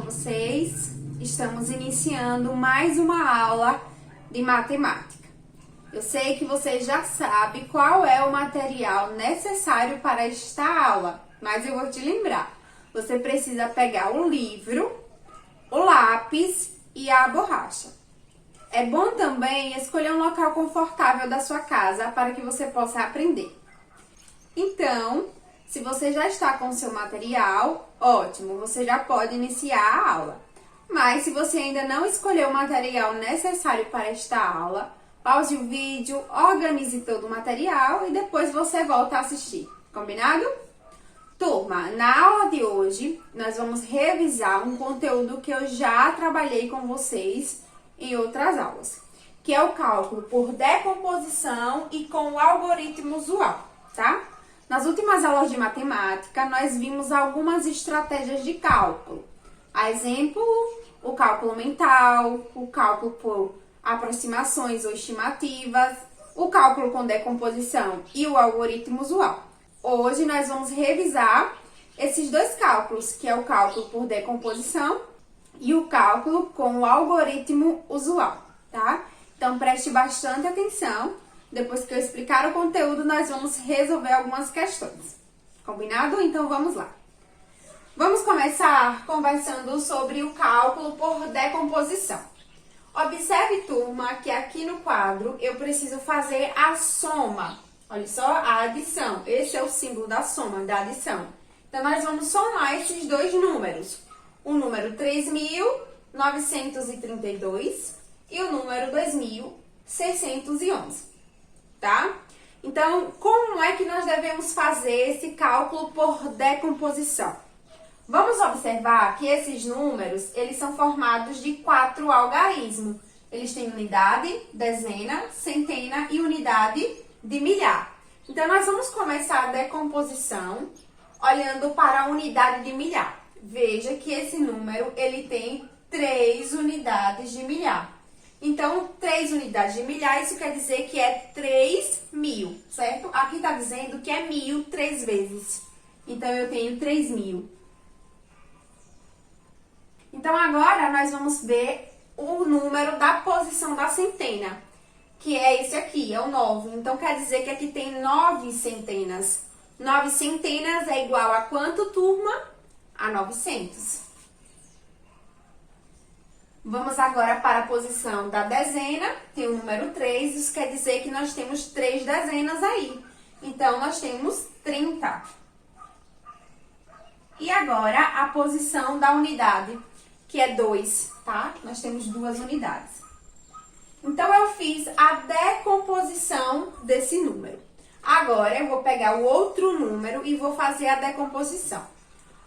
vocês? Estamos iniciando mais uma aula de matemática. Eu sei que você já sabe qual é o material necessário para esta aula, mas eu vou te lembrar. Você precisa pegar o livro, o lápis e a borracha. É bom também escolher um local confortável da sua casa para que você possa aprender. Então, se você já está com o seu material, ótimo, você já pode iniciar a aula. Mas se você ainda não escolheu o material necessário para esta aula, pause o vídeo, organize todo o material e depois você volta a assistir. Combinado? Turma, na aula de hoje, nós vamos revisar um conteúdo que eu já trabalhei com vocês em outras aulas, que é o cálculo por decomposição e com o algoritmo usual, tá? Nas últimas aulas de matemática, nós vimos algumas estratégias de cálculo. A exemplo, o cálculo mental, o cálculo por aproximações ou estimativas, o cálculo com decomposição e o algoritmo usual. Hoje nós vamos revisar esses dois cálculos, que é o cálculo por decomposição e o cálculo com o algoritmo usual, tá? Então preste bastante atenção. Depois que eu explicar o conteúdo, nós vamos resolver algumas questões. Combinado? Então vamos lá. Vamos começar conversando sobre o cálculo por decomposição. Observe, turma, que aqui no quadro eu preciso fazer a soma. Olha só, a adição. Esse é o símbolo da soma, da adição. Então, nós vamos somar esses dois números. O número 3.932 e o número 2.611. Tá? Então, como é que nós devemos fazer esse cálculo por decomposição? Vamos observar que esses números, eles são formados de 4 algarismos. Eles têm unidade, dezena, centena e unidade de milhar. Então, nós vamos começar a decomposição olhando para a unidade de milhar. Veja que esse número, ele tem 3 unidades de milhar. Então, 3 unidades de milhar, isso quer dizer que é 3.000, certo? Aqui está dizendo que é 1.000 3 vezes. Então, eu tenho 3.000. Então, agora nós vamos ver o número da posição da centena, que é esse aqui, é o 9. Então, quer dizer que aqui tem 9 centenas. 9 centenas é igual a quanto, turma? A 900. Vamos agora para a posição da dezena, tem o número 3, isso quer dizer que nós temos 3 dezenas aí. Então, nós temos 30. E agora, a posição da unidade, que é 2, tá? Nós temos 2 unidades. Então, eu fiz a decomposição desse número. Agora, eu vou pegar o outro número e vou fazer a decomposição.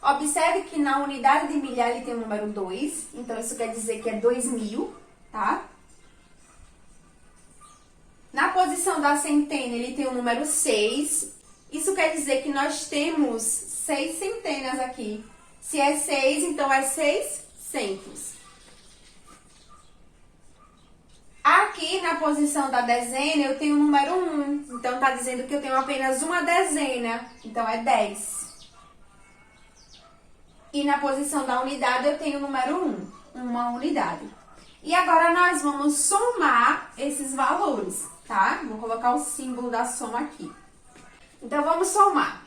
Observe que na unidade de milhar ele tem o número 2, então isso quer dizer que é 2.000, tá? Na posição da centena ele tem o número 6, isso quer dizer que nós temos 6 centenas aqui. Se é 6, então é 600. Aqui na posição da dezena eu tenho o número 1, então tá dizendo que eu tenho apenas uma dezena, então é 10. E na posição da unidade eu tenho o número 1, uma unidade. E agora nós vamos somar esses valores, tá? Vou colocar o símbolo da soma aqui. Então, vamos somar.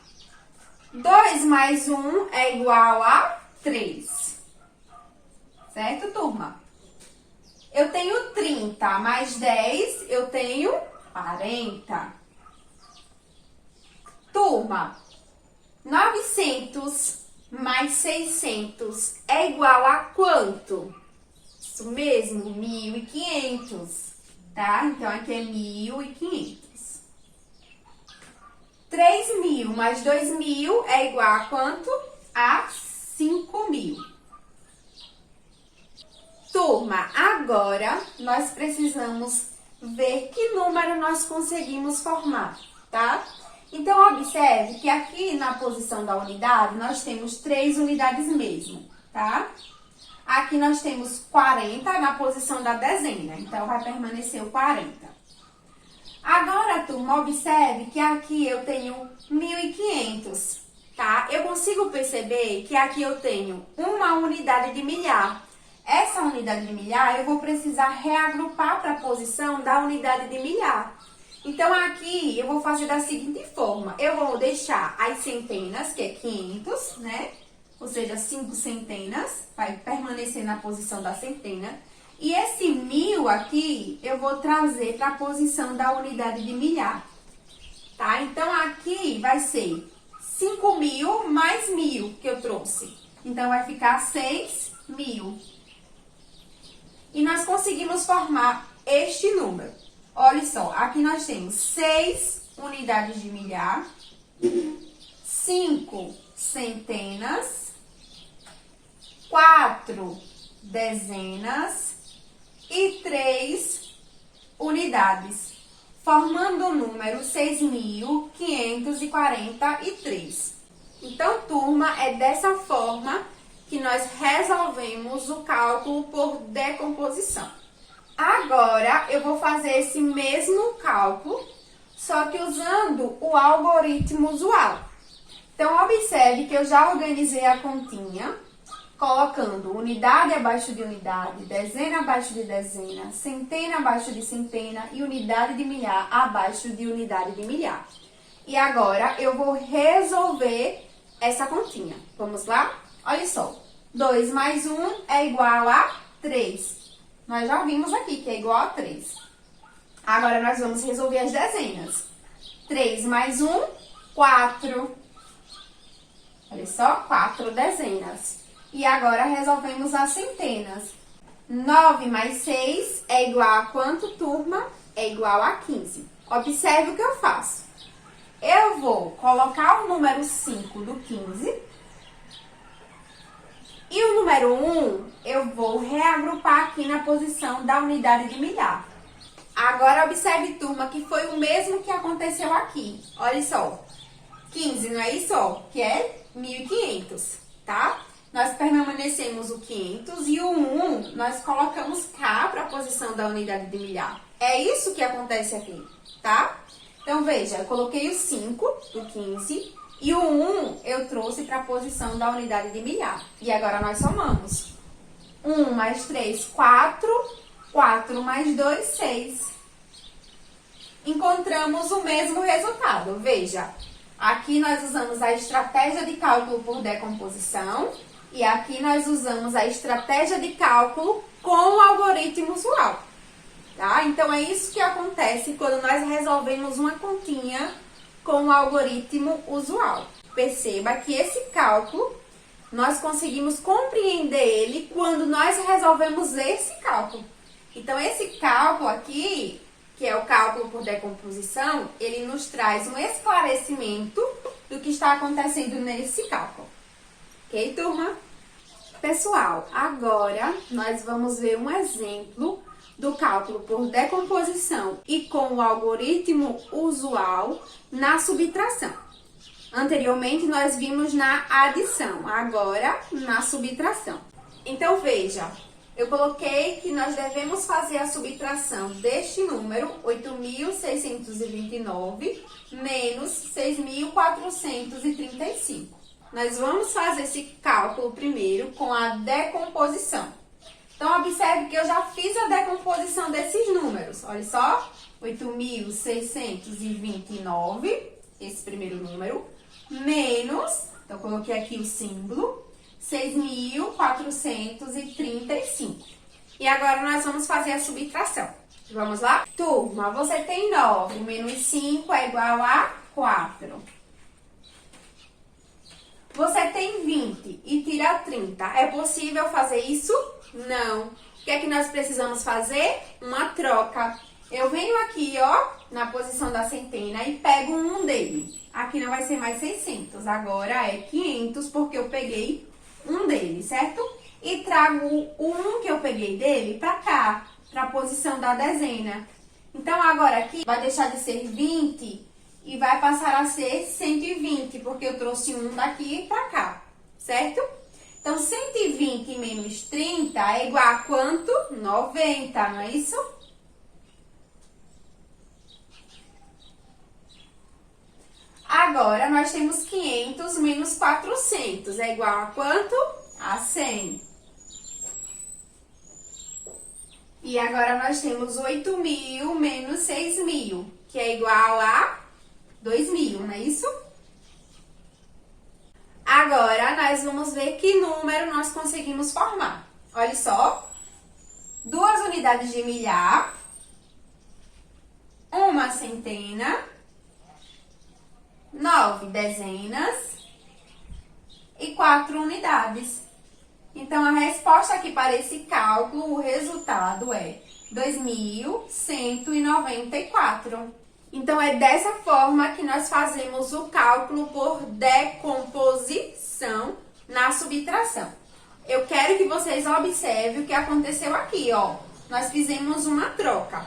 2 mais 1 é igual a 3. Certo, turma? Eu tenho 30 mais 10, eu tenho 40. Turma, 900 mais 600 é igual a quanto? Isso mesmo, 1.500, tá? Então, aqui é 1.500. 3.000 mais 2.000 é igual a quanto? A 5.000. Turma, agora nós precisamos ver que número nós conseguimos formar, tá? Então, observe que aqui na posição da unidade, nós temos 3 unidades mesmo, tá? Aqui nós temos 40 na posição da dezena, então vai permanecer o 40. Agora, turma, observe que aqui eu tenho 1.500, tá? Eu consigo perceber que aqui eu tenho uma unidade de milhar. Essa unidade de milhar, eu vou precisar reagrupar para a posição da unidade de milhar. Então, aqui, eu vou fazer da seguinte forma. Eu vou deixar as centenas, que é 500, né? Ou seja, 5 centenas, vai permanecer na posição da centena. E esse 1000 aqui, eu vou trazer para a posição da unidade de milhar. Tá? Então, aqui vai ser 5.000 mais 1.000 que eu trouxe. Então, vai ficar 6.000. E nós conseguimos formar este número. Olha só, aqui nós temos 6 unidades de milhar, 5 centenas, 4 dezenas e 3 unidades, formando o número 6.543. Então, turma, é dessa forma que nós resolvemos o cálculo por decomposição. Agora, eu vou fazer esse mesmo cálculo, só que usando o algoritmo usual. Então, observe que eu já organizei a continha, colocando unidade abaixo de unidade, dezena abaixo de dezena, centena abaixo de centena e unidade de milhar abaixo de unidade de milhar. E agora, eu vou resolver essa continha. Vamos lá? Olha só, 2 mais 1 é igual a 3. Nós já vimos aqui que é igual a 3. Agora, nós vamos resolver as dezenas. 3 mais 1, 4. Olha só, 4 dezenas. E agora, resolvemos as centenas. 9 mais 6 é igual a quanto, turma? É igual a 15. Observe o que eu faço. Eu vou colocar o número 5 do 15. E o número 1, eu vou reagrupar aqui na posição da unidade de milhar. Agora, observe, turma, que foi o mesmo que aconteceu aqui. Olha só, 15, não é isso? Que é 1.500, tá? Nós permanecemos o 500 e o 1, nós colocamos cá para a posição da unidade de milhar. É isso que acontece aqui, tá? Então, veja, eu coloquei o 5 do 15... E o 1 eu trouxe para a posição da unidade de milhar. E agora nós somamos. 1 mais 3, 4. 4 mais 2, 6. Encontramos o mesmo resultado. Veja, aqui nós usamos a estratégia de cálculo por decomposição. E aqui nós usamos a estratégia de cálculo com o algoritmo usual. Tá? Então, é isso que acontece quando nós resolvemos uma continha com o algoritmo usual. Perceba que esse cálculo, nós conseguimos compreender ele quando nós resolvemos esse cálculo. Então, esse cálculo aqui, que é o cálculo por decomposição, ele nos traz um esclarecimento do que está acontecendo nesse cálculo. Ok, turma? Pessoal, agora nós vamos ver um exemplo do cálculo por decomposição e com o algoritmo usual na subtração. Anteriormente, nós vimos na adição, agora na subtração. Então, veja, eu coloquei que nós devemos fazer a subtração deste número, 8.629, menos 6.435. Nós vamos fazer esse cálculo primeiro com a decomposição. Então, observe que eu já fiz a decomposição desses números. Olha só, 8.629, esse primeiro número, menos, então, coloquei aqui o símbolo, 6.435. E agora, nós vamos fazer a subtração. Vamos lá? Turma, você tem 9 menos 5 é igual a 4. Você tem 20 e tira 30. É possível fazer isso? Não. O que é que nós precisamos fazer? Uma troca. Eu venho aqui, ó, na posição da centena e pego um dele. Aqui não vai ser mais 600, agora é 500, porque eu peguei um dele, certo? E trago o 1 que eu peguei dele pra cá, pra posição da dezena. Então, agora aqui vai deixar de ser 20 e vai passar a ser 120, porque eu trouxe um daqui pra cá, certo? Então, 120 menos 30 é igual a quanto? 90, não é isso? Agora, nós temos 500 menos 400. É igual a quanto? A 100. E agora, nós temos 8.000 menos 6.000, que é igual a 2.000, não é isso? Agora, nós vamos ver que número nós conseguimos formar. Olha só. 2 unidades de milhar, uma centena, 9 dezenas e 4 unidades. Então, a resposta aqui para esse cálculo, o resultado é 2.194. Então, é dessa forma que nós fazemos o cálculo por decomposição na subtração. Eu quero que vocês observem o que aconteceu aqui, ó. Nós fizemos uma troca.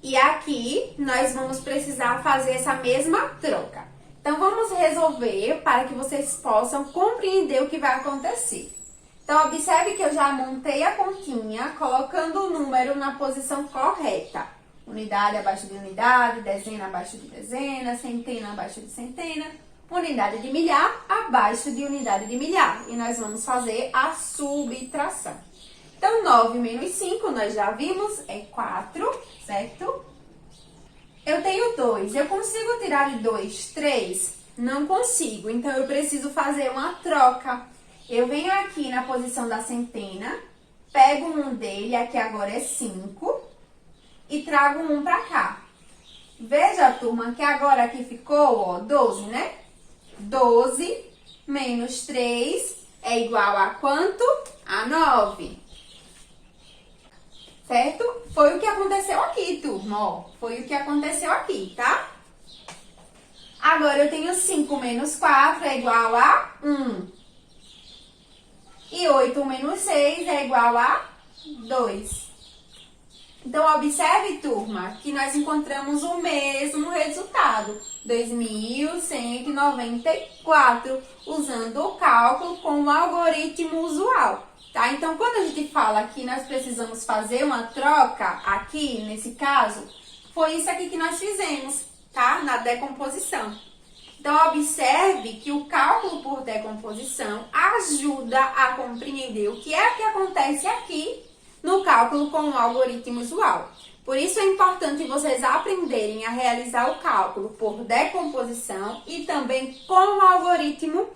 E aqui, nós vamos precisar fazer essa mesma troca. Então, vamos resolver para que vocês possam compreender o que vai acontecer. Então, observe que eu já montei a continha, colocando o número na posição correta. Unidade abaixo de unidade, dezena abaixo de dezena, centena abaixo de centena, unidade de milhar abaixo de unidade de milhar. E nós vamos fazer a subtração. Então, 9 menos 5, nós já vimos, é 4, certo? Eu tenho 2. Eu consigo tirar de 2, 3? Não consigo. Então, eu preciso fazer uma troca. Eu venho aqui na posição da centena, pego um dele, aqui agora é 5, e trago um pra cá. Veja, turma, que agora aqui ficou, ó, 12, né? 12 menos 3 é igual a quanto? A 9. Certo? Foi o que aconteceu aqui, turma, ó. Foi o que aconteceu aqui, tá? Agora, eu tenho 5 menos 4 é igual a 1. E 8 menos 6 é igual a 2. Então, observe, turma, que nós encontramos o mesmo resultado, 2.194, usando o cálculo com o algoritmo usual, tá? Então, quando a gente fala que nós precisamos fazer uma troca, aqui, nesse caso, foi isso aqui que nós fizemos, tá? Na decomposição. Então, observe que o cálculo por decomposição ajuda a compreender o que é que acontece aqui no cálculo com o algoritmo usual. Por isso é importante vocês aprenderem a realizar o cálculo por decomposição e também com o algoritmo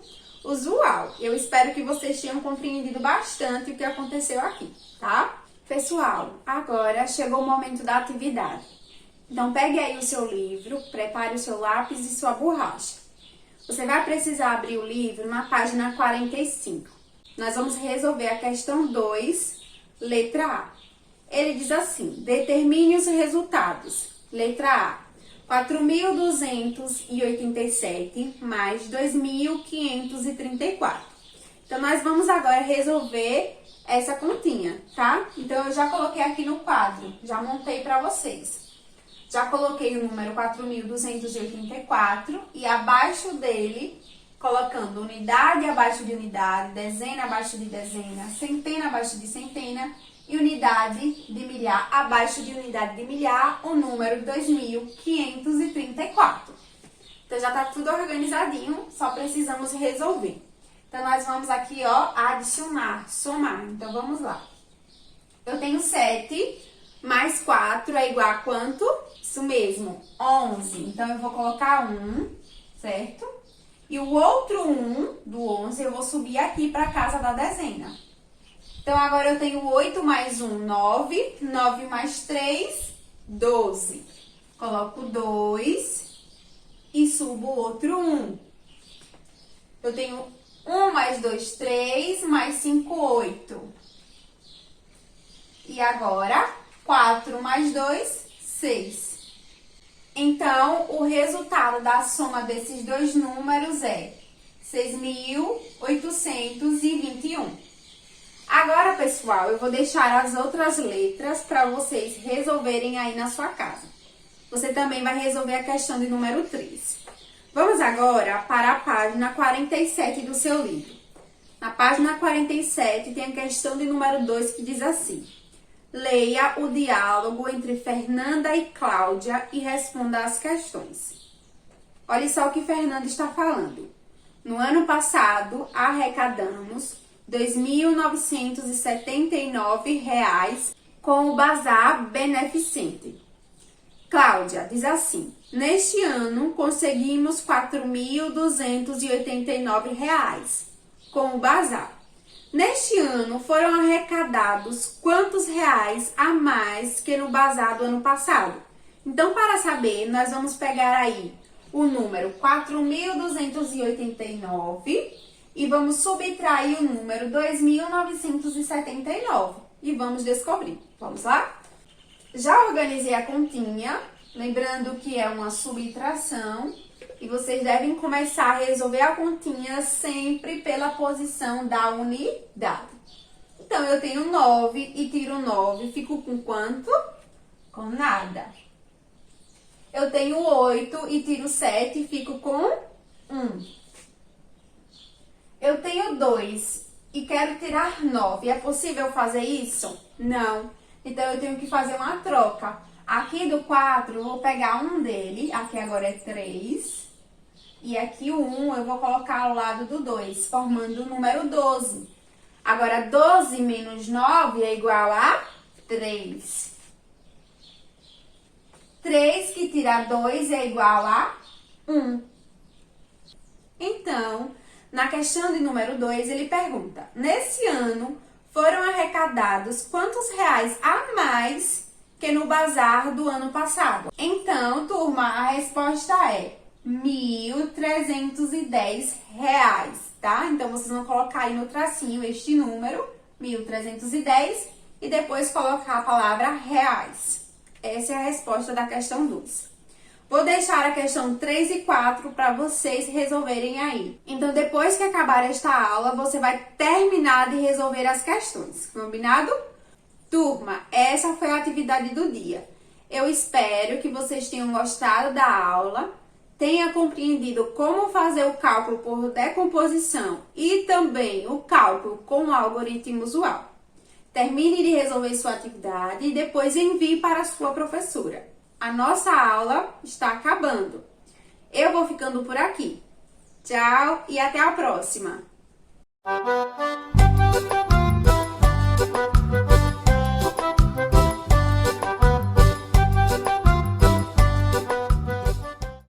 usual. Eu espero que vocês tenham compreendido bastante o que aconteceu aqui, tá? Pessoal, agora chegou o momento da atividade. Então, pegue aí o seu livro, prepare o seu lápis e sua borracha. Você vai precisar abrir o livro na página 45. Nós vamos resolver a questão 2, letra A. Ele diz assim: determine os resultados. Letra A: 4.287 mais 2.534. Então, nós vamos agora resolver essa continha, tá? Então, eu já coloquei aqui no quadro, já montei para vocês. Já coloquei o número 4.284 e abaixo dele, colocando unidade abaixo de unidade, dezena abaixo de dezena, centena abaixo de centena e unidade de milhar abaixo de unidade de milhar, o número 2.534. Então, já tá tudo organizadinho, só precisamos resolver. Então, nós vamos aqui, ó, adicionar, somar. Então, vamos lá. Eu tenho 7 mais 4 é igual a quanto? Isso mesmo, 11. Então, eu vou colocar 1, certo? E o outro 1 do 11 eu vou subir aqui para a casa da dezena. Então, agora eu tenho 8 mais 1, 9. 9 mais 3, 12. Coloco 2 e subo o outro 1. Eu tenho 1 mais 2, 3, mais 5, 8. E agora, 4 mais 2, 6. Então, o resultado da soma desses dois números é 6.821. Agora, pessoal, eu vou deixar as outras letras para vocês resolverem aí na sua casa. Você também vai resolver a questão de número 3. Vamos agora para a página 47 do seu livro. Na página 47 tem a questão de número 2 que diz assim: leia o diálogo entre Fernanda e Cláudia e responda as questões. Olha só o que Fernanda está falando. No ano passado, arrecadamos R$ 2.979 com o Bazar Beneficente. Cláudia diz assim: neste ano conseguimos R$ 4.289 com o Bazar. Neste ano foram arrecadados quantos reais a mais que no Bazar do ano passado? Então, para saber, nós vamos pegar aí o número 4.289 e vamos subtrair o número 2.979 e vamos descobrir. Vamos lá? Já organizei a continha, lembrando que é uma subtração e vocês devem começar a resolver a continha sempre pela posição da unidade. Então, eu tenho 9 e tiro 9, fico com quanto? Com nada. Eu tenho 8 e tiro 7 e fico com 1. Eu tenho 2 e quero tirar 9. É possível fazer isso? Não. Então, eu tenho que fazer uma troca. Aqui do 4, eu vou pegar um dele. Aqui agora é 3. E aqui o 1 eu vou colocar ao lado do 2, formando o número 12. Agora, 12 menos 9 é igual a 3. 3 que tira 2 é igual a 1. Então, na questão de número 2, ele pergunta: nesse ano foram arrecadados quantos reais a mais que no bazar do ano passado? Então, turma, a resposta é R$ 1.310, tá? Então, vocês vão colocar aí no tracinho este número, 1.310, e depois colocar a palavra reais. Essa é a resposta da questão 2. Vou deixar a questão 3 e 4 para vocês resolverem aí. Então, depois que acabar esta aula, você vai terminar de resolver as questões, combinado? Turma, essa foi a atividade do dia. Eu espero que vocês tenham gostado da aula, tenha compreendido como fazer o cálculo por decomposição e também o cálculo com o algoritmo usual. Termine de resolver sua atividade e depois envie para a sua professora. A nossa aula está acabando. Eu vou ficando por aqui. Tchau e até a próxima!